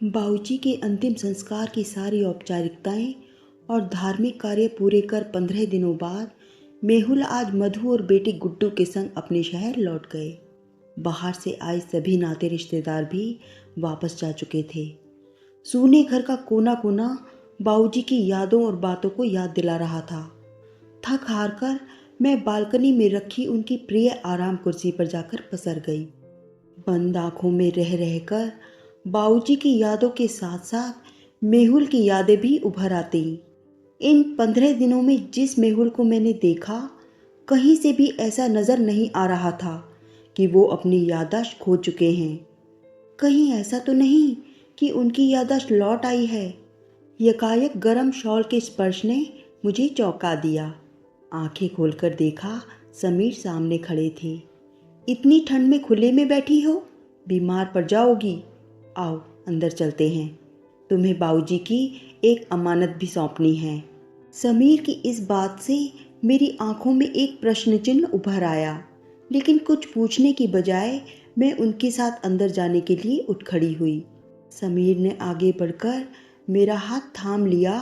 बाबूजी के अंतिम संस्कार की सारी औपचारिकताएं और धार्मिक कार्य पूरे कर 15 दिनों बाद मेहुल आज मधु और बेटी गुड्डू के संग अपने शहर लौट गए। बाहर से आए सभी नाते रिश्तेदार भी वापस जा चुके थे। सूने घर का कोना कोना बाबूजी की यादों और बातों को याद दिला रहा था। थक हार कर मैं बालकनी में रखी उनकी प्रिय आराम कुर्सी पर जाकर पसर गई। बंद आंखों में रह रहकर बाबूजी की यादों के साथ साथ मेहुल की यादें भी उभर आती। इन 15 दिनों में जिस मेहुल को मैंने देखा, कहीं से भी ऐसा नज़र नहीं आ रहा था कि वो अपनी याददाश्त खो चुके हैं। कहीं ऐसा तो नहीं कि उनकी याददाश्त लौट आई है। यकायक गर्म शॉल के स्पर्श ने मुझे चौंका दिया। आंखें खोलकर देखा, समीर सामने खड़े थे। इतनी ठंड में खुले में बैठी हो, बीमार पड़ जाओगी। आओ अंदर चलते हैं, तुम्हें बाबूजी की एक अमानत भी सौंपनी है। समीर की इस बात से मेरी आंखों में एक प्रश्न चिन्ह उभर आया, लेकिन कुछ पूछने की बजाय मैं उनके साथ अंदर जाने के लिए उठ खड़ी हुई। समीर ने आगे बढ़कर मेरा हाथ थाम लिया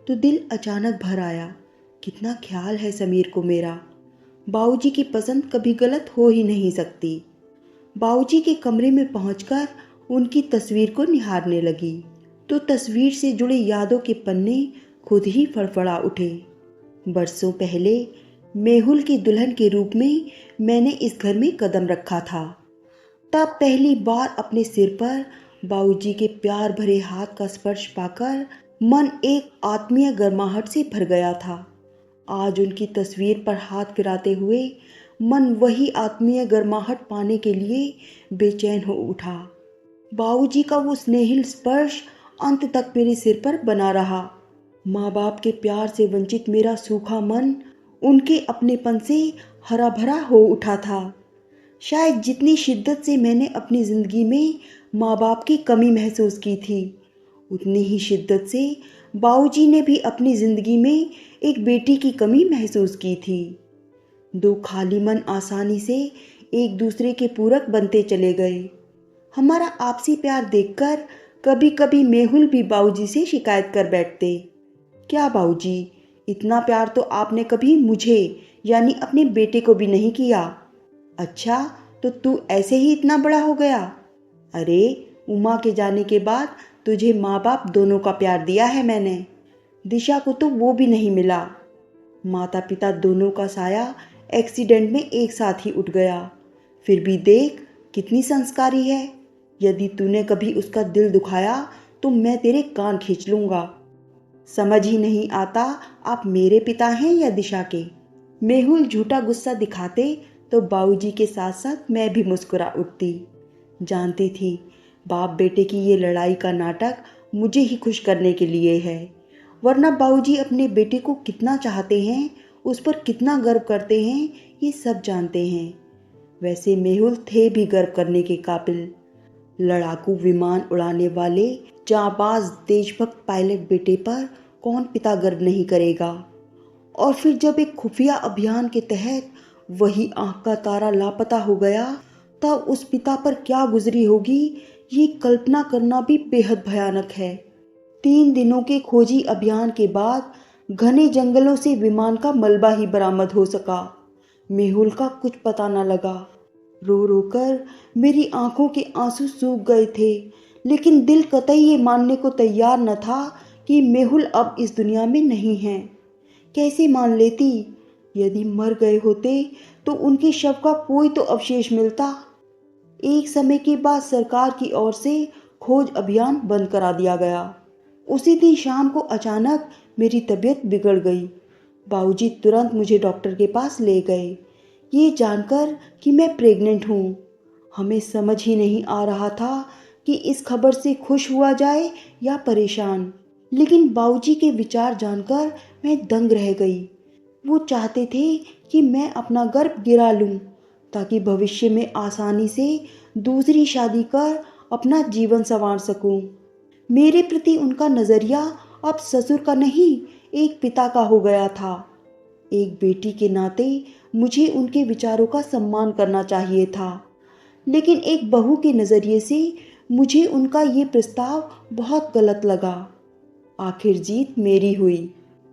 तो दिल अचानक भर आया। कितना ख्याल है समीर को मेरा। बाबूजी की पसंद कभी गलत हो ही नहीं सकती। बाबूजी के कमरे में पहुंचकर उनकी तस्वीर को निहारने लगी तो तस्वीर से जुड़े यादों के पन्ने खुद ही फड़फड़ा उठे। बरसों पहले मेहुल की दुल्हन के रूप में मैंने इस घर में कदम रखा था। तब पहली बार अपने सिर पर बाबूजी के प्यार भरे हाथ का स्पर्श पाकर मन एक आत्मीय गर्माहट से भर गया था। आज उनकी तस्वीर पर हाथ फिराते हुए मन वही आत्मीय गर्माहट पाने के लिए बेचैन हो उठा। बाबूजी का वो स्नेहिल स्पर्श अंत तक मेरे सिर पर बना रहा। माँ बाप के प्यार से वंचित मेरा सूखा मन उनके अपनेपन से हरा भरा हो उठा था। शायद जितनी शिद्दत से मैंने अपनी ज़िंदगी में माँ बाप की कमी महसूस की थी, उतनी ही शिद्दत से बाबूजी ने भी अपनी ज़िंदगी में एक बेटी की कमी महसूस की थी। दो खाली मन आसानी से एक दूसरे के पूरक बनते चले गए। हमारा आपसी प्यार देखकर कभी कभी मेहुल भी बाबूजी से शिकायत कर बैठते। क्या बाबूजी, इतना प्यार तो आपने कभी मुझे यानी अपने बेटे को भी नहीं किया। अच्छा, तो तू ऐसे ही इतना बड़ा हो गया। अरे, उमा के जाने के बाद तुझे माँ बाप दोनों का प्यार दिया है मैंने। दिशा को तो वो भी नहीं मिला। माता पिता दोनों का साया एक्सीडेंट में एक साथ ही उठ गया। फिर भी देख कितनी संस्कारी है। यदि तूने कभी उसका दिल दुखाया तो मैं तेरे कान खींच लूँगा। समझ ही नहीं आता आप मेरे पिता हैं या दिशा के। मेहुल झूठा गुस्सा दिखाते तो बाबूजी के साथ साथ मैं भी मुस्कुरा उठती। जानती थी बाप बेटे की ये लड़ाई का नाटक मुझे ही खुश करने के लिए है, वरना बाबूजी अपने बेटे को कितना चाहते हैं, उस पर कितना गर्व करते हैं, ये सब जानते हैं। वैसे मेहुल थे भी गर्व करने के काबिल। लड़ाकू विमान उड़ाने वाले जांबाज देशभक्त पायलट बेटे पर कौन पिता गर्व नहीं करेगा। और फिर जब एक खुफिया अभियान के तहत वही आंख का तारा लापता हो गया, तब उस पिता पर क्या गुजरी होगी, ये कल्पना करना भी बेहद भयानक है। 3 दिनों के खोजी अभियान के बाद घने जंगलों से विमान का मलबा ही बरामद हो सका। मेहुल का कुछ पता न लगा। रो रो कर मेरी आंखों के आंसू सूख गए थे, लेकिन दिल कतई ये मानने को तैयार न था कि मेहुल अब इस दुनिया में नहीं है। कैसे मान लेती? यदि मर गए होते तो उनके शव का कोई तो अवशेष मिलता। एक समय के बाद सरकार की ओर से खोज अभियान बंद करा दिया गया। उसी दिन शाम को अचानक मेरी तबीयत बिगड़ गई। बाबूजी तुरंत मुझे डॉक्टर के पास ले गए, ये जानकर कि मैं प्रेग्नेंट हूँ। हमें समझ ही नहीं आ रहा था कि इस खबर से खुश हुआ जाए या परेशान। लेकिन बाबूजी के विचार जानकर मैं दंग रह गई। वो चाहते थे कि मैं अपना गर्भ गिरा लूँ ताकि भविष्य में आसानी से दूसरी शादी कर अपना जीवन संवार सकूँ। मेरे प्रति उनका नज़रिया अब ससुर का नहीं, एक पिता का हो गया था। एक बेटी के नाते मुझे उनके विचारों का सम्मान करना चाहिए था, लेकिन एक बहू के नज़रिए से मुझे उनका ये प्रस्ताव बहुत गलत लगा। आखिर जीत मेरी हुई।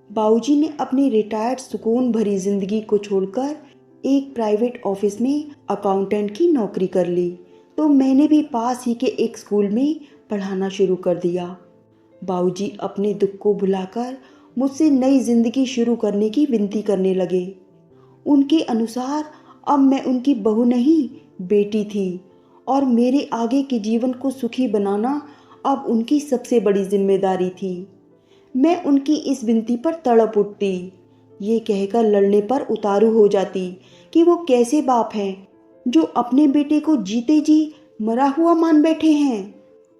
बाबूजी ने अपनी रिटायर्ड सुकून भरी जिंदगी को छोड़कर एक प्राइवेट ऑफिस में अकाउंटेंट की नौकरी कर ली, तो मैंने भी पास ही के एक स्कूल में पढ़ाना शुरू कर दिया। बाबूजी अपने दुख को भुलाकर मुझसे नई जिंदगी शुरू करने की विनती करने लगे। उनके अनुसार अब मैं उनकी बहू नहीं, बेटी थी, और मेरे आगे के जीवन को सुखी बनाना अब उनकी सबसे बड़ी जिम्मेदारी थी। मैं उनकी इस विनती पर तड़प उठती, ये कहकर लड़ने पर उतारू हो जाती कि वो कैसे बाप हैं जो अपने बेटे को जीते जी मरा हुआ मान बैठे हैं।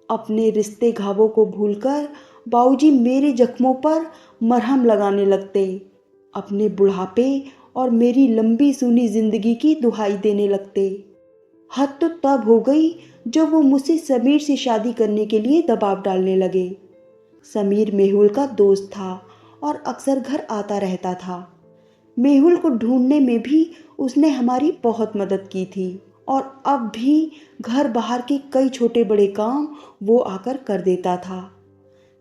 अपने रिश्ते घावों को भूलकर बाबूजी मेरे जख्मों पर मरहम लगाने लगते, अपने बुढ़ापे और मेरी लंबी सूनी जिंदगी की दुहाई देने लगते। हद तो तब हो गई जब वो मुझसे समीर से शादी करने के लिए दबाव डालने लगे। समीर मेहुल का दोस्त था और अक्सर घर आता रहता था। मेहुल को ढूंढने में भी उसने हमारी बहुत मदद की थी, और अब भी घर बाहर के कई छोटे बड़े काम वो आकर कर देता था।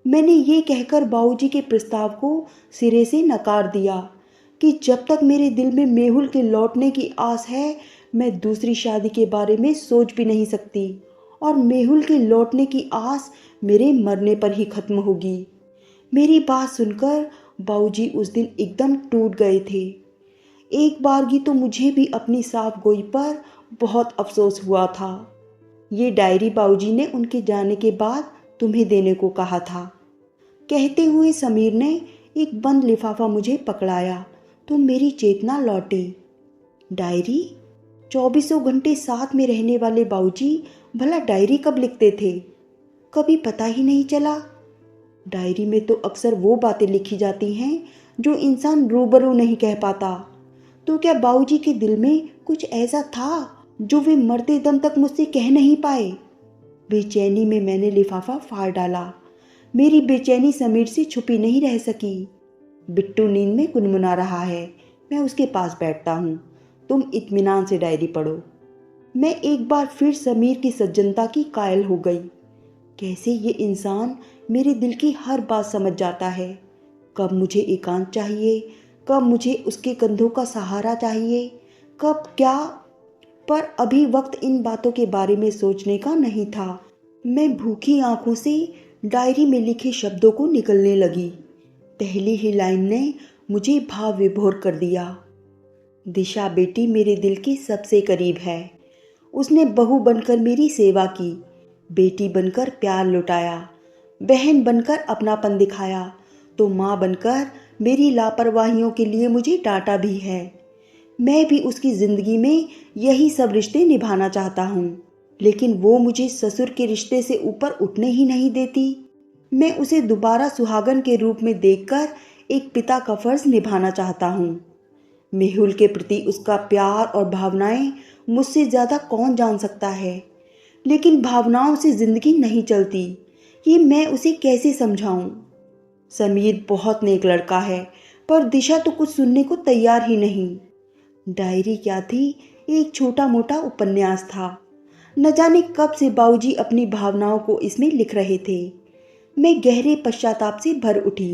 मैंने ये कहकर बाबूजी के प्रस्ताव को सिरे से नकार दिया कि जब तक मेरे दिल में मेहुल के लौटने की आस है, मैं दूसरी शादी के बारे में सोच भी नहीं सकती, और मेहुल के लौटने की आस मेरे मरने पर ही खत्म होगी। मेरी बात सुनकर बाबूजी उस दिन एकदम टूट गए थे। एक बारगी तो मुझे भी अपनी साफ गोई पर बहुत अफसोस हुआ था। ये डायरी बाबूजी ने उनके जाने के बाद तुम्हें देने को कहा था। कहते हुए समीर ने एक बंद लिफाफा मुझे पकड़ाया तो मेरी चेतना लौटी। डायरी? 24 घंटे साथ में रहने वाले बाबूजी भला डायरी कब लिखते थे? कभी पता ही नहीं चला। डायरी में तो अक्सर वो बातें लिखी जाती हैं जो इंसान रूबरू नहीं कह पाता। तो क्या बाबूजी के दिल में कुछ ऐसा था जो वे मरते दम तक मुझसे कह नहीं पाए? बेचैनी में मैंने लिफाफा फाड़ डाला। मेरी बेचैनी समीर से छुपी नहीं रह सकी। बिट्टू नींद में गुनगुना रहा है, मैं उसके पास बैठता हूँ, तुम इत्मीनान से डायरी पढ़ो। मैं एक बार फिर समीर की सज्जनता की कायल हो गई। कैसे ये इंसान मेरे दिल की हर बात समझ जाता है। कब मुझे एकांत चाहिए, कब मुझे उसके कंधों का सहारा चाहिए, कब क्या। पर अभी वक्त इन बातों के बारे में सोचने का नहीं था। मैं भूखी आंखों से डायरी में लिखे शब्दों को निकलने लगी। पहली ही लाइन ने मुझे भाव विभोर कर दिया। दिशा बेटी मेरे दिल के सबसे करीब है। उसने बहू बनकर मेरी सेवा की, बेटी बनकर प्यार लुटाया, बहन बनकर अपनापन दिखाया, तो माँ बनकर मेरी लापरवाहियों के लिए मुझे डांटा भी है। मैं भी उसकी ज़िंदगी में यही सब रिश्ते निभाना चाहता हूँ, लेकिन वो मुझे ससुर के रिश्ते से ऊपर उठने ही नहीं देती। मैं उसे दोबारा सुहागन के रूप में देखकर एक पिता का फर्ज निभाना चाहता हूँ। मेहुल के प्रति उसका प्यार और भावनाएं मुझसे ज़्यादा कौन जान सकता है, लेकिन भावनाओं से ज़िंदगी नहीं चलती, ये मैं उसे कैसे समझाऊं। समीर बहुत नेक लड़का है, पर दिशा तो कुछ सुनने को तैयार ही नहीं। डायरी क्या थी, एक छोटा मोटा उपन्यास था। न जाने कब से बाबूजी अपनी भावनाओं को इसमें लिख रहे थे। मैं गहरे पश्चाताप से भर उठी।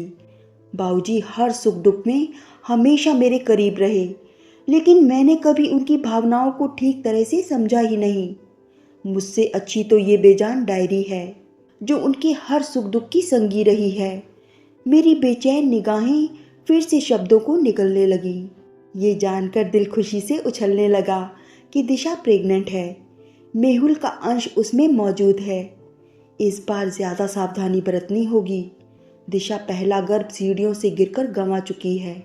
बाबूजी हर सुख दुख में हमेशा मेरे करीब रहे, लेकिन मैंने कभी उनकी भावनाओं को ठीक तरह से समझा ही नहीं। मुझसे अच्छी तो ये बेजान डायरी है जो उनके हर सुख दुख की संगी रही है। मेरी बेचैन निगाहें फिर से शब्दों को निकलने लगी। ये जानकर दिल खुशी से उछलने लगा कि दिशा प्रेग्नेंट है। मेहुल का अंश उसमें मौजूद है। इस बार ज़्यादा सावधानी बरतनी होगी। दिशा पहला गर्भ सीढ़ियों से गिरकर गंवा चुकी है।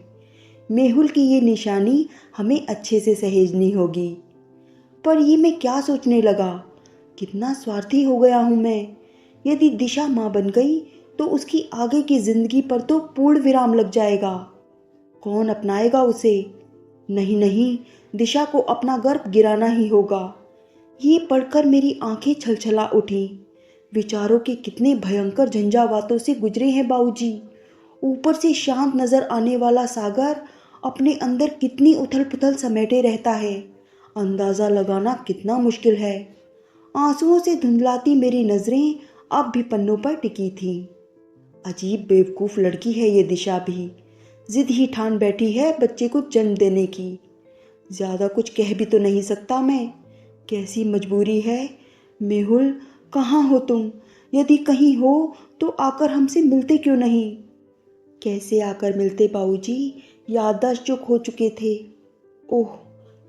मेहुल की ये निशानी हमें अच्छे से सहेजनी होगी। पर ये मैं क्या सोचने लगा, कितना स्वार्थी हो गया हूँ मैं। यदि दिशा माँ बन गई तो उसकी आगे की जिंदगी पर तो पूर्ण विराम लग जाएगा। कौन अपनाएगा उसे? नहीं नहीं, दिशा को अपना गर्भ गिराना ही होगा। ये पढ़कर मेरी आंखें छलछला उठी। विचारों के कितने भयंकर झंझावातों से गुजरे हैं बाबूजी। ऊपर से शांत नजर आने वाला सागर अपने अंदर कितनी उथल पुथल समेटे रहता है, अंदाज़ा लगाना कितना मुश्किल है। आंसुओं से धुंधलाती मेरी नज़रें अब भी पन्नों पर टिकी थीं। अजीब बेवकूफ़ लड़की है ये दिशा भी, जिद ही ठान बैठी है बच्चे को जन्म देने की। ज़्यादा कुछ कह भी तो नहीं सकता मैं, कैसी मजबूरी है। मेहुल, कहाँ हो तुम? यदि कहीं हो तो आकर हमसे मिलते क्यों नहीं? कैसे आकर मिलते बाबूजी, याददाश्त जो खो चुके थे। ओह,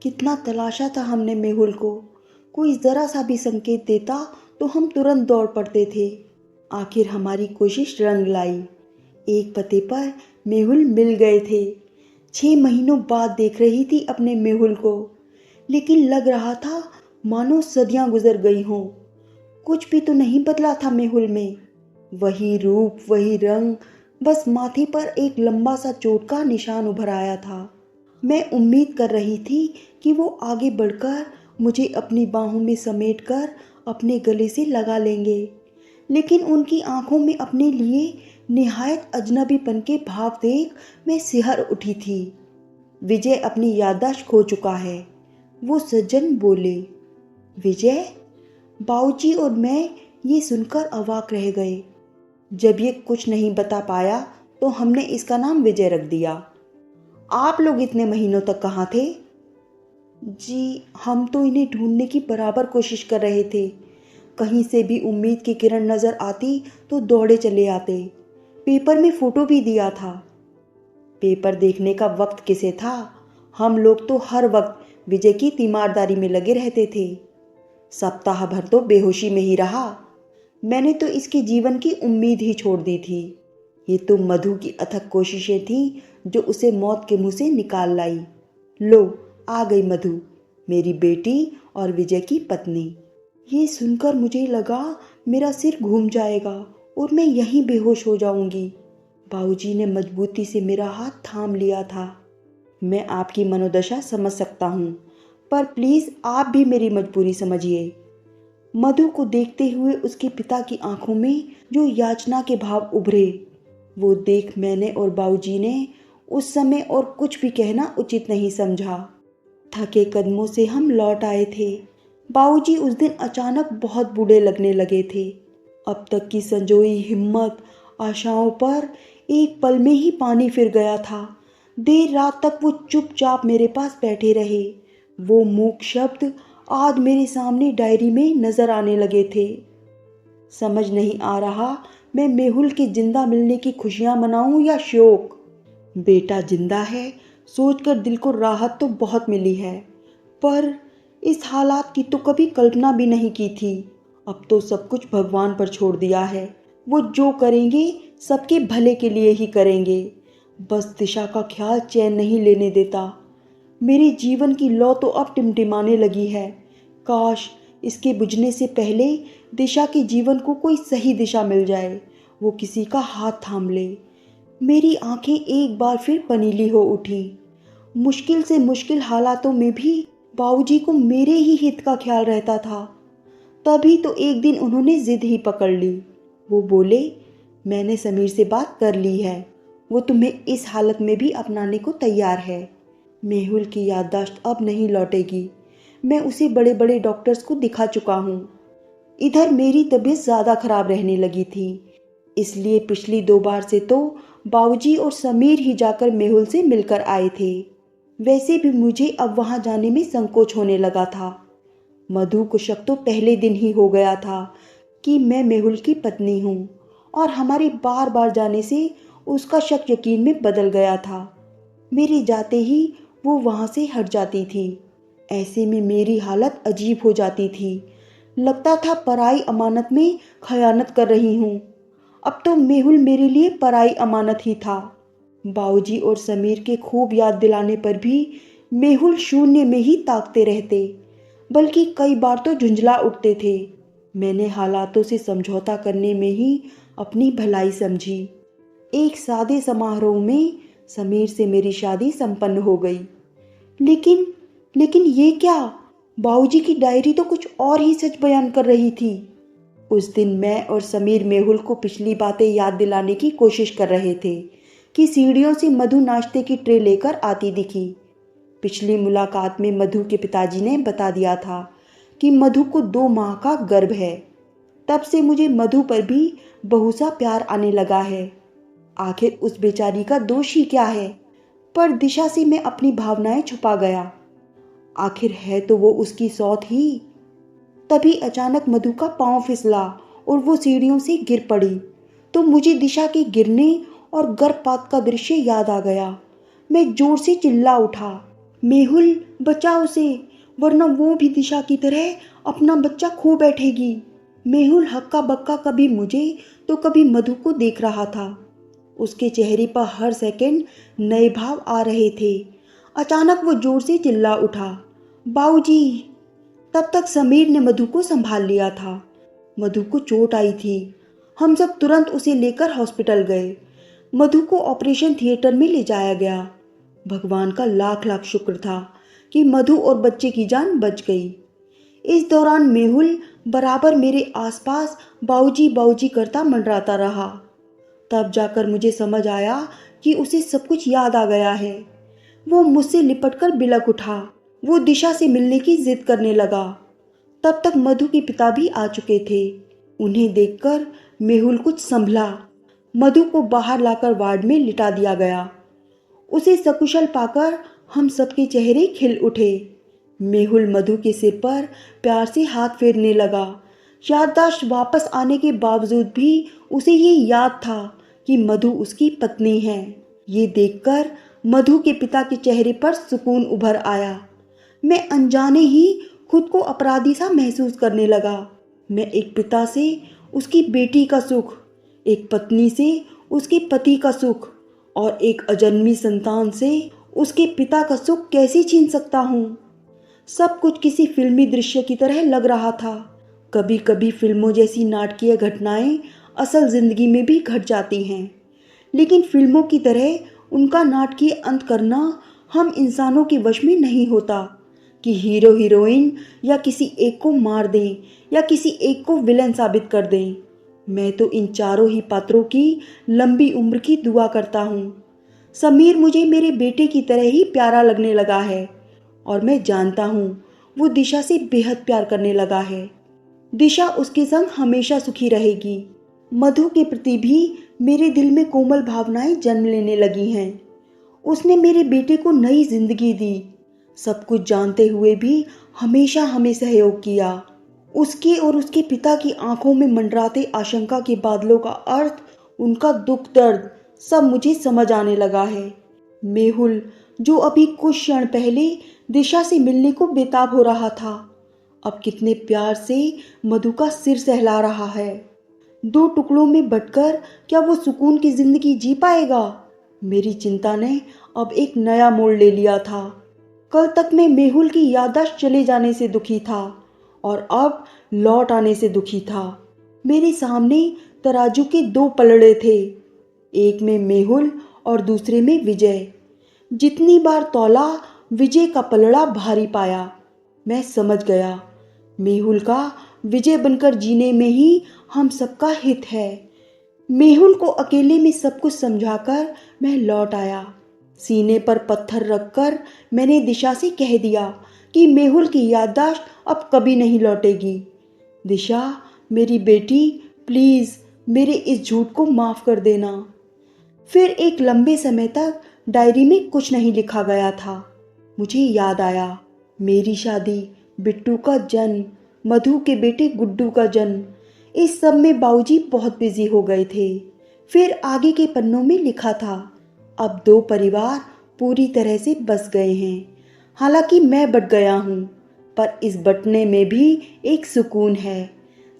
कितना तलाशा था हमने मेहुल को। कोई ज़रा सा भी संकेत देता तो हम तुरंत दौड़ पड़ते थे। आखिर हमारी कोशिश रंग लाई। एक पते पर मेहुल मिल गए थे। 6 महीनों बाद देख रही थी अपने मेहुल को, लेकिन लग रहा था मानो सदियां गुजर गई हों। कुछ भी तो नहीं बदला था मेहुल में। वही रूप, वही रंग, बस माथे पर एक लंबा सा चोट का निशान उभर आया था। मैं उम्मीद कर रही थी कि वो आगे बढ़कर मुझे अपनी बाहों में समेटकर अपने गले से लगा लेंगे, लेकिन उनकी आंखों में अपने लिए निहायत अजनबीपन के भाव देख मैं सिहर उठी थी। विजय अपनी याददाश्त खो चुका है, वो सज्जन बोले। विजय? बाबूजी और मैं ये सुनकर अवाक रह गए। जब ये कुछ नहीं बता पाया तो हमने इसका नाम विजय रख दिया। आप लोग इतने महीनों तक कहाँ थे? जी, हम तो इन्हें ढूंढने की बराबर कोशिश कर रहे थे। कहीं से भी उम्मीद की किरण नज़र आती तो दौड़े चले आते। पेपर में फ़ोटो भी दिया था। पेपर देखने का वक्त किसे था? हम लोग तो हर वक्त विजय की तीमारदारी में लगे रहते थे। सप्ताह भर तो बेहोशी में ही रहा। मैंने तो इसके जीवन की उम्मीद ही छोड़ दी थी। ये तो मधु की अथक कोशिशें थीं जो उसे मौत के मुंह से निकाल लाई। लो, आ गई मधु, मेरी बेटी और विजय की पत्नी। ये सुनकर मुझे लगा मेरा सिर घूम जाएगा और मैं यहीं बेहोश हो जाऊंगी। बाबूजी ने मजबूती से मेरा हाथ थाम लिया था। मैं आपकी मनोदशा समझ सकता हूँ, पर प्लीज़ आप भी मेरी मजबूरी समझिए। मधु को देखते हुए उसके पिता की आंखों में जो याचना के भाव उभरे, वो देख मैंने और बाबूजी ने उस समय और कुछ भी कहना उचित नहीं समझा। थके कदमों से हम लौट आए थे। बाबूजी उस दिन अचानक बहुत बूढ़े लगने लगे थे। अब तक की संजोई हिम्मत, आशाओं पर एक पल में ही पानी फिर गया था। देर रात तक वो चुपचाप मेरे पास बैठे रहे। वो मूक शब्द आज मेरे सामने डायरी में नजर आने लगे थे। समझ नहीं आ रहा मैं मेहुल के जिंदा मिलने की खुशियां मनाऊं या शोक। बेटा जिंदा है सोचकर दिल को राहत तो बहुत मिली है, पर इस हालात की तो कभी कल्पना भी नहीं की थी। अब तो सब कुछ भगवान पर छोड़ दिया है। वो जो करेंगे सबके भले के लिए ही करेंगे। बस दिशा का ख्याल चैन नहीं लेने देता। मेरे जीवन की लौ तो अब टिमटिमाने लगी है। काश इसके बुझने से पहले दिशा के जीवन को कोई सही दिशा मिल जाए, वो किसी का हाथ थाम ले। मेरी आंखें एक बार फिर पनीली हो उठी। मुश्किल से मुश्किल हालातों में भी बाबूजी को मेरे ही हित का ख्याल रहता था। तभी तो एक दिन उन्होंने जिद ही पकड़ ली। वो बोले, मैंने समीर से बात कर ली है, वो तुम्हें इस हालत में भी अपनाने को तैयार है। मेहुल की याददाश्त अब नहीं लौटेगी। मैं उसे बड़े बड़े डॉक्टर्स को दिखा चुका हूँ। इधर मेरी तबीयत ज़्यादा खराब रहने लगी थी, इसलिए पिछली 2 बार से तो बाबूजी और समीर ही जाकर मेहुल से मिलकर आए थे। वैसे भी मुझे अब वहाँ जाने में संकोच होने लगा था। मधु को शक तो पहले दिन ही हो गया था कि मैं मेहुल की पत्नी हूँ, और हमारे बार बार जाने से उसका शक यकीन में बदल गया था। मेरे जाते ही वो वहाँ से हट जाती थी। ऐसे में मेरी हालत अजीब हो जाती थी। लगता था पराई अमानत में खयानत कर रही हूँ। अब तो मेहुल मेरे लिए पराई अमानत ही था। बाबूजी और समीर के खूब याद दिलाने पर भी मेहुल शून्य में ही ताकते रहते, बल्कि कई बार तो झुंझला उठते थे। मैंने हालातों से समझौता करने में ही अपनी भलाई समझी। एक सादे समारोह में समीर से मेरी शादी संपन्न हो गई। लेकिन ये क्या? बाबूजी की डायरी तो कुछ और ही सच बयान कर रही थी। उस दिन मैं और समीर मेहुल को पिछली बातें याद दिलाने की कोशिश कर रहे थे कि सीढ़ियों से मधु नाश्ते की ट्रे लेकर आती दिखी। पिछली मुलाकात में मधु के पिताजी ने बता दिया था कि मधु को 2 माह का गर्भ है। तब से मुझे मधु पर भी बहू सा प्यार आने लगा है। आखिर उस बेचारी का दोष ही क्या है? पर दिशा से मैं अपनी भावनाएं छुपा गया। आखिर है तो वो उसकी सौत ही। तभी अचानक मधु का पांव फिसला और वो सीढ़ियों से गिर पड़ी। तो मुझे दिशा के गिरने और गर्भपात का दृश्य याद आ गया। मैं जोर से चिल्ला उठा, मेहुल बचा उसे, वरना वो भी दिशा की तरह अपना बच्चा खो बैठेगी। मेहुल हक्का बक्का कभी मुझे तो कभी मधु को देख रहा था। उसके चेहरे पर हर सेकंड नए भाव आ रहे थे। अचानक वो जोर से चिल्ला उठा, बाऊजी। तब तक समीर ने मधु को संभाल लिया था। मधु को चोट आई थी। हम सब तुरंत उसे लेकर हॉस्पिटल गए। मधु को ऑपरेशन थिएटर में ले जाया गया। भगवान का लाख लाख शुक्र था कि मधु और बच्चे की जान बच गई। इस दौरान मेहुल बराबर मेरे आसपास बाऊजी बाऊजी करता मंडराता रहा। तब जाकर मुझे समझ आया कि उसे सब कुछ याद आ गया है। वो मुझसे लिपटकर बिलख उठा। वो दिशा से मिलने की जिद करने लगा। तब तक मधु के पिता भी आ चुके थे। उन्हें देखकर मेहुल कुछ संभला। मधु को बाहर लाकर वार्ड में लिटा दिया गया। उसे सकुशल पाकर हम सबके चेहरे खिल उठे। मेहुल मधु के सिर पर प्यार से हाथ फेरने लगा। याददाश्त वापस आने के बावजूद भी उसे ये याद था कि मधु उसकी पत्नी है। ये देखकर मधु के पिता के चेहरे पर सुकून उभर आया। मैं अनजाने ही खुद को अपराधी सा महसूस करने लगा। मैं एक पिता से उसकी बेटी का सुख, एक पत्नी से उसके पति का सुख और एक अजन्मी संतान से उसके पिता का सुख कैसे छीन सकता हूँ? सब कुछ किसी फिल्मी दृश्य की तरह लग रहा था। कभी कभी फिल्मों जैसी नाटकीय घटनाएं असल जिंदगी में भी घट जाती हैं, लेकिन फिल्मों की तरह उनका नाटकीय अंत करना हम इंसानों के वश में नहीं होता कि हीरो हीरोइन या किसी एक को मार दें या किसी एक को विलन साबित कर दें। मैं तो इन चारों ही पात्रों की लंबी उम्र की दुआ करता हूँ। समीर मुझे मेरे बेटे की तरह ही प्यारा लगने लगा है और मैं जानता हूँ वो दिशा से बेहद प्यार करने लगा है। दिशा उसके संग हमेशा सुखी रहेगी। मधु के प्रति भी मेरे दिल में कोमल भावनाएं जन्म लेने लगी हैं। उसने मेरे बेटे को नई जिंदगी दी। सब कुछ जानते हुए भी हमेशा हमें सहयोग किया। उसके और उसके पिता की आंखों में मंडराते आशंका के बादलों का अर्थ, उनका दुख दर्द सब मुझे समझ आने लगा है। मेहुल जो अभी कुछ क्षण पहले दिशा से मिलने को बेताब हो रहा था, अब कितने प्यार से मधु का सिर सहला रहा है। 2 टुकड़ों में बंटकर क्या वो सुकून की जिंदगी जी पाएगा? मेरी चिंता ने अब एक नया मोड़ ले लिया था। कल तक मैं मेहुल की याददाश्त चले जाने से दुखी था और अब लौट आने से दुखी था। मेरे सामने तराजू के 2 पलड़े थे, एक में मेहुल और दूसरे में विजय। जितनी बार तौला, विजय का पलड़ा भारी पाया। मैं समझ गया, मेहुल का विजय बनकर जीने में ही हम सबका हित है। मेहुल को अकेले में सब कुछ समझाकर मैं लौट आया। सीने पर पत्थर रखकर मैंने दिशा से कह दिया कि मेहुल की याददाश्त अब कभी नहीं लौटेगी। दिशा मेरी बेटी, प्लीज़ मेरे इस झूठ को माफ़ कर देना। फिर एक लंबे समय तक डायरी में कुछ नहीं लिखा गया था। मुझे याद आया, मेरी शादी, बिट्टू का जन्म, मधु के बेटे गुड्डू का जन्म, इस सब में बाऊजी बहुत बिजी हो गए थे। फिर आगे के पन्नों में लिखा था, अब 2 परिवार पूरी तरह से बस गए हैं। हालांकि मैं बट गया हूँ, पर इस बटने में भी एक सुकून है,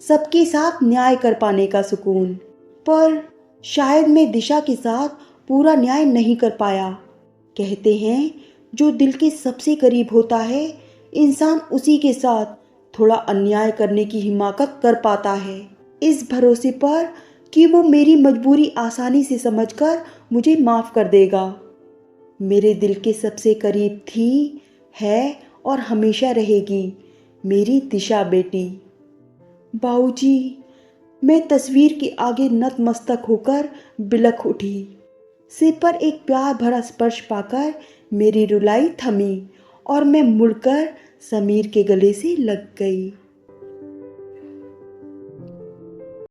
सबके साथ न्याय कर पाने का सुकून। पर शायद मैं दिशा के साथ पूरा न्याय नहीं कर पाया। कहते हैं जो दिल के सबसे करीब होता है, इंसान उसी के साथ थोड़ा अन्याय करने की हिम्मत कर पाता है, इस भरोसे पर कि वो मेरी मजबूरी आसानी से समझकर मुझे माफ़ कर देगा। मेरे दिल के सबसे करीब थी, है और हमेशा रहेगी मेरी दिशा बेटी। बाऊजी, मैं तस्वीर के आगे नतमस्तक होकर बिलख उठी। सिर पर एक प्यार भरा स्पर्श पाकर मेरी रुलाई थमी और मैं मुड़कर समीर के गले से लग गई।